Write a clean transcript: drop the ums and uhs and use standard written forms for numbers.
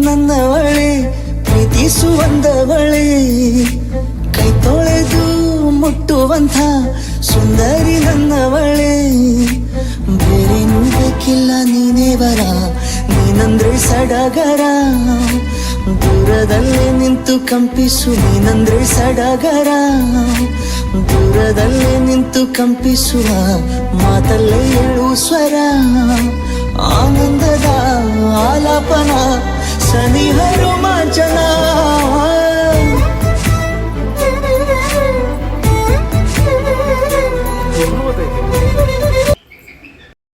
ನನ್ನವಳೆ ಪ್ರೀತಿಸುವಂದವಳೆ ಕೈ ತೊಳೆದು ಮುಟ್ಟುವಂಥ ಸುಂದರಿ ನನ್ನವಳೆ ಬೇರೇನೂ ಬೇಕಿಲ್ಲ ನೀನೇ ಬರ ನೀನಂದ್ರೆ ಸಡಗರ ದೂರದಲ್ಲೇ ನಿಂತು ಕಂಪಿಸು ನೀನಂದ್ರೆ ಸಡಗರ ದೂರದಲ್ಲೇ ನಿಂತು ಕಂಪಿಸುವ ಮಾತಲ್ಲೇ ಏಳು ಸ್ವರ ಆನಂದದ ಆಲಾಪನ ಸನಿಹರು